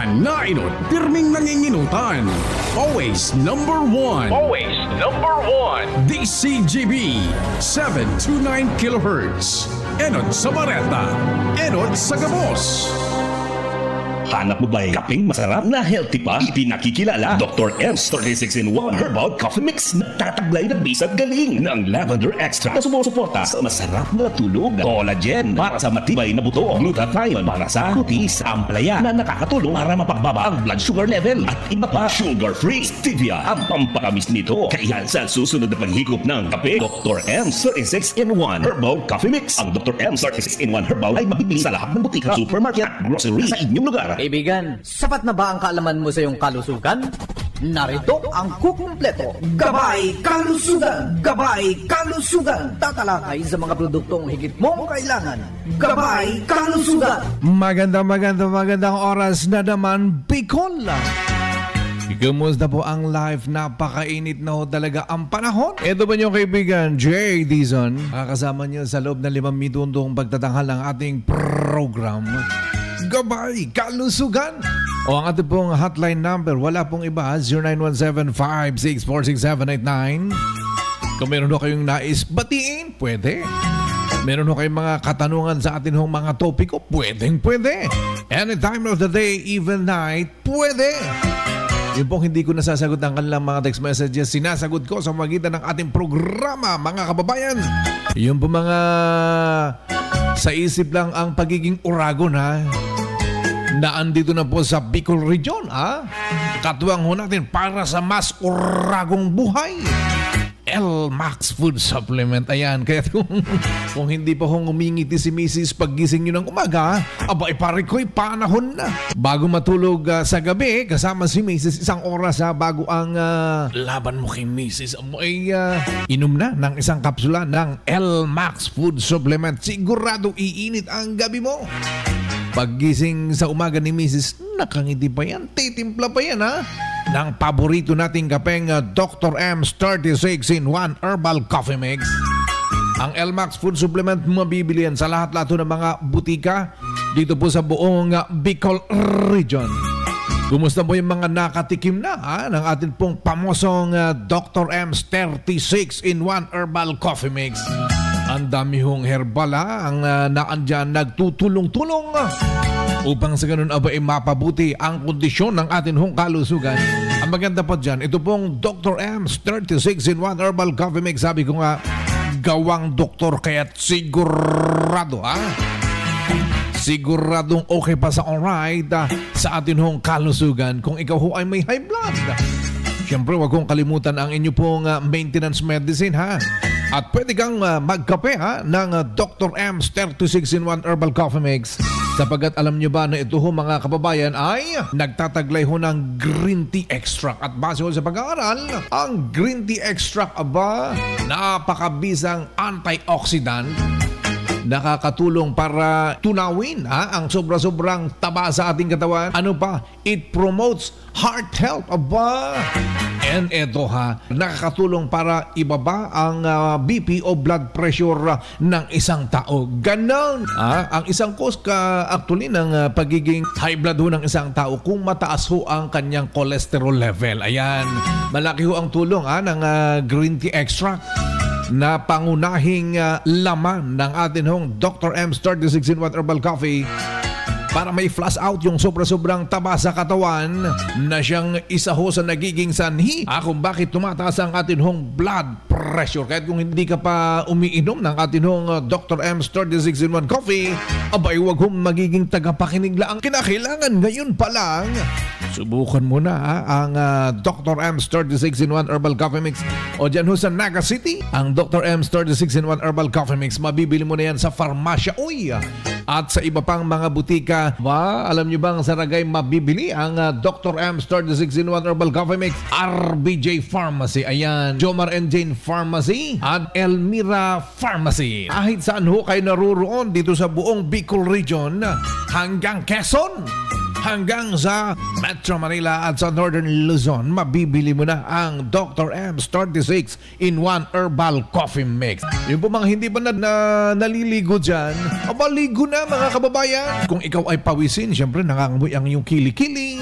Manainot, pirming nanginginutan. Always number one. Always number one. DCGB 729 kHz. Enod sa Bareta. Enod sa Gabos. Hanap mo ba yung kapeng masarap na healthy pa? Ipinakikilala Dr. M's 36 in 1 Herbal Coffee Mix na tataglay ng bisat galing ng lavender extra na sumusuporta sa masarap na tulog, collagen para sa matibay na buto, glutathione para sa kutis, amplaya na nakakatulong para mapagbaba ang blood sugar level at iba pa. Sugar-free stevia ang pampakamis nito. Kaya sa susunod na paghigop ng kape, Dr. M's 36 in 1 Herbal Coffee Mix. Ang Dr. M's 36 in 1 Herbal ay mabibili sa lahat ng butika, supermarket at grocery sa inyong lugar. Kaibigan, sapat na ba ang kaalaman mo sa iyong kalusugan? Narito ang kukumpleto. Gabay Kalusugan! Gabay Kalusugan! Tatalakay sa mga produktong higit mong kailangan. Gabay Kalusugan! Magandang oras na naman, Bicol. Kumusta po ang live? Napakainit na ho talaga ang panahon. Ito ba niyong kaibigan, Jay Dizon? Kasama niyo sa loob ng 5 minutong pagtatanghal ng ating program. Gabay Kalusugan! O ang ating pong hotline number, wala pong iba, 0917-5646789. Kung meron ho kayong nais batiin, pwede. Meron ho kayong mga katanungan sa atin hong mga topiko, pwede. Any time of the day, even night, pwede. Yung pong hindi ko nasasagot ang kanilang mga text messages, sinasagot ko sa magitan ng ating programa, mga kababayan. Yung po mga sa isip lang ang pagiging uragon, ha? Na andito na po sa Bicol Region, ha? Katuwang ho natin para sa mas uragong buhay. L-Max Food Supplement. Ayan, kaya kung hindi pa hong umingiti si Mrs. paggising nyo ng umaga, aba, pare ko'y panahon na. Bago matulog sa gabi, kasama si Mrs. isang oras bago ang laban mo kay Mrs. Ay inom na ng isang kapsula ng L-Max Food Supplement. Sigurado iinit ang gabi mo. Paggising sa umaga ni Mrs., nakangiti pa yan, titimpla pa yan, ha? Ng paborito nating kapeng Dr. M's 36 in 1 Herbal Coffee Mix. Ang L-Max Food Supplement mabibili yan sa lahat-lahat ng mga butika dito po sa buong Bicol Region. Kumusta po yung mga nakatikim na ng ating pong pamosong Dr. M's 36 in 1 Herbal Coffee Mix? Ang dami hong herbal ang naandyan nagtutulong-tulong upang sa ganun aba mapabuti ang kondisyon ng atin hong kalusugan. Ang maganda pa dyan, ito pong Dr. M's 36 in 1 Herbal Coffee Mix. Sabi ko nga, gawang doktor kaya't sigurado, siguradong okay pa sa alright sa atin hong kalusugan kung ikaw ho ay may high blood. Siyempre, wag kong kalimutan ang inyo pong maintenance medicine, ha? At pwede kang magkape ng Dr. M's 36 in 1 Herbal Coffee Mix. Sapagkat alam nyo ba na ito ho mga kababayan ay nagtataglay ho ng green tea extract. At base ho sa pag-aaral, ang green tea extract aba napakabisang antioxidant. Nakakatulong para tunawin ang sobra-sobrang taba sa ating katawan. Ano pa? It promotes heart health. Aba! And eto nakakatulong para ibaba ang BP o blood pressure ng isang tao. Ganon! Ang isang cause actually ng pagiging high blood ho ng isang tao kung mataas ho ang kanyang cholesterol level. Ayan. Malaki ho ang tulong ng green tea extract na pangunahing laman ng atin hong Dr. M's 36 in 1 Herbal Coffee para may flush out yung sobra-sobrang taba sa katawan na siyang isa ho sa nagiging sanhi kung bakit tumataas ang atin hong blood pressure. Kahit kung hindi ka pa umiinom ng atin hong Dr. M's 36 in 1 Coffee, abay wag hong magiging tagapakinig lang. Kinakailangan ngayon pa lang subukan mo na ang Dr. M's 36 in 1 Herbal Coffee Mix. O dyan ho sa Naga City, ang Dr. M's 36 in 1 Herbal Coffee Mix, mabibili mo na yan sa Farmasya Uy at sa iba pang mga butika. Alam nyo bang sa Ragay mabibili ang Dr. M's 36 in 1 Herbal Coffee Mix? RBJ Pharmacy, ayan, Jomar and Jane Pharmacy at Elmira Pharmacy. Kahit saan ho kayo naruroon dito sa buong Bicol Region hanggang Quezon, hanggang sa Metro Manila at sa Northern Luzon, mabibili mo na ang Dr. M's 36 in 1 Herbal Coffee Mix. Yung po mga hindi pa naliligo dyan, abaligo na mga kababayan. Kung ikaw ay pawisin, syempre nangangamoy ang iyong kilikili.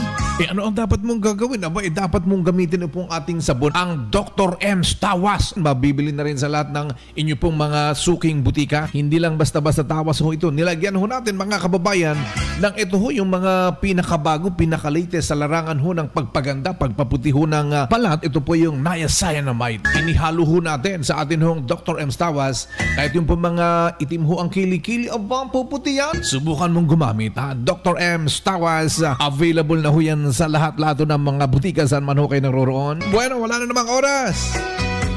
Ano ang dapat mong gagawin? Dapat mong gamitin po ang ating sabon, ang Dr. M's Tawas. Mabibili na rin sa lahat ng inyo pong mga suking butika. Hindi lang basta-basta tawas ho ito. Nilagyan ho natin mga kababayan ng ito ho yung mga pinakabago, pinakalatest sa larangan ho ng pagpaganda, pagpaputi ho ng balat. Ito po yung niacinamide. Inihalo ho natin sa atin hong Dr. M's Tawas. Kahit yung po mga itim ho ang kilikili, puputi yan. Subukan mong gumamit ha. Dr. M's Tawas. Available na ho yan sa lahat-lahat ng mga butika saan man ho kayo naroroon. Bueno, wala na namang oras.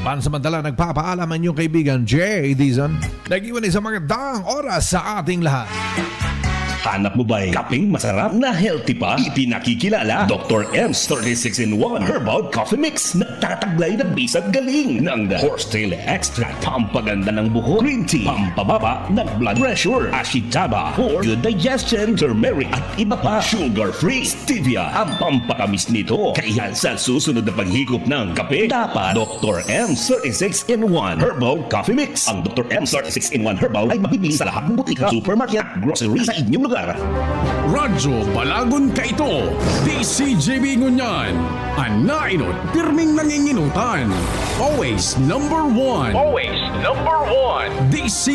Pansamantala, nagpapaalam ang inyong kaibigan Jay Dizon. Nag-iwan sa magandang oras sa ating lahat. Hanap mo ba'y kapeng masarap na healthy pa? Ipinakikilala Dr. M's 36 in 1 Herbal Coffee Mix. Nagtataglay na bisat galing ng horsetail extract, pampaganda ng buhok, green tea, pampababa ng blood pressure, ashitaba for good digestion, turmeric at iba pa. Sugar-free, stevia ang pampatamis nito. Kaya sa susunod na paghigop ng kape, dapat Dr. M's 36 in 1 Herbal Coffee Mix. Ang Dr. M's 36 in 1 Herbal ay mabibili sa lahat ng butika, supermarket, grocery sa inyong lugar. Radyo Balagon Kaito, DCJB Ngunyan, ang nainot pirming nanginginutan. Always number one. Always number one. DC